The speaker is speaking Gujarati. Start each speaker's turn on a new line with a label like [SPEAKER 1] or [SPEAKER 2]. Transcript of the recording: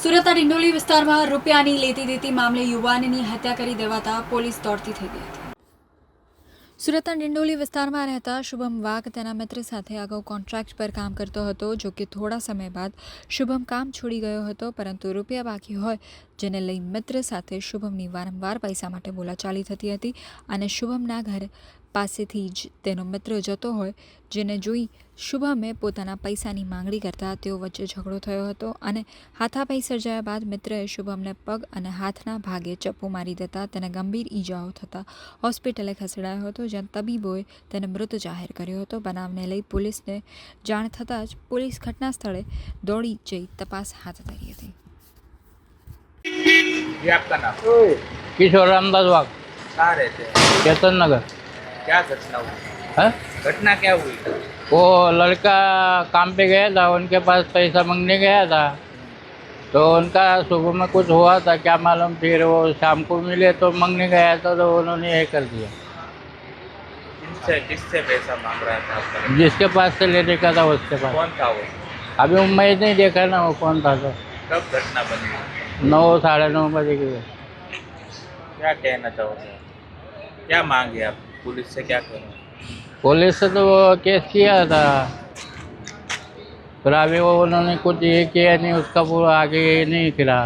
[SPEAKER 1] સુરતના ડિંડોલી વિસ્તારમાં રૂપિયાની લેતી દેતી મામલે યુવાનની હત્યા કરી દેવાતા પોલીસ દોડતી થઈ ગઈ હતી। સુરતના ડિંડોલી વિસ્તારમાં રહેતા શુભમ વાઘ તેના મિત્ર સાથે અગાઉ કોન્ટ્રાક્ટ પર કામ કરતો હતો। જો કે થોડા સમય બાદ શુભમ કામ છોડી ગયો હતો, પરંતુ રૂપિયા બાકી હોય જેને લઈ મિત્ર સાથે શુભમની વારંવાર પૈસા માટે બોલાચાલી થતી હતી અને શુભમના ઘર પાસેથી જ તેનો મિત્ર જતો હોય, જેને જોઈ શુભમે પોતાના પૈસાની માંગણી કરતા તેઓ વચ્ચે ઝઘડો થયો હતો અને હાથાપાઈ સર્જાયા બાદ મિત્રએ શુભમને પગ અને હાથના ભાગે ચપ્પુ મારી દેતા તેને ગંભીર ઈજાઓ થતાં હોસ્પિટલે ખસેડાયો હતો, જ્યાં તબીબોએ તેને મૃત જાહેર કર્યો હતો। બનાવને લઈ પોલીસને જાણ થતાં જ પોલીસ ઘટના સ્થળે દોડી જઈ તપાસ હાથ ધરી હતી।
[SPEAKER 2] ये आपका नाम?
[SPEAKER 3] किशोर रामदास वाघ,
[SPEAKER 2] कहाँ रहते हैं?
[SPEAKER 3] केतन नगर।
[SPEAKER 2] क्या घटना हुई?
[SPEAKER 3] है
[SPEAKER 2] घटना क्या हुई?
[SPEAKER 3] वो लड़का काम पे गया था, उनके पास पैसा मांगने गया था, तो उनका सुबह में कुछ हुआ था क्या मालूम, फिर वो शाम को मिले तो मांगने गया था, तो उन्होंने ये कर दिया।
[SPEAKER 2] किससे किससे पैसा मांग रहा था आपका?
[SPEAKER 3] जिसके पास से लेने का था उसके पास।
[SPEAKER 2] कौन था वो?
[SPEAKER 3] अभी मैं नहीं देखा ना वो कौन था, तो
[SPEAKER 2] कब घटना बनी?
[SPEAKER 3] 9 साढ़े 9 बजे के।
[SPEAKER 2] क्या कहना चाहोगे? क्या मांगे आप पुलिस से, क्या करें?
[SPEAKER 3] पुलिस से तो वो केस किया था, फिर अभी वो उन्होंने कुछ ये किया नहीं, उसका पूरा आगे नहीं खिला।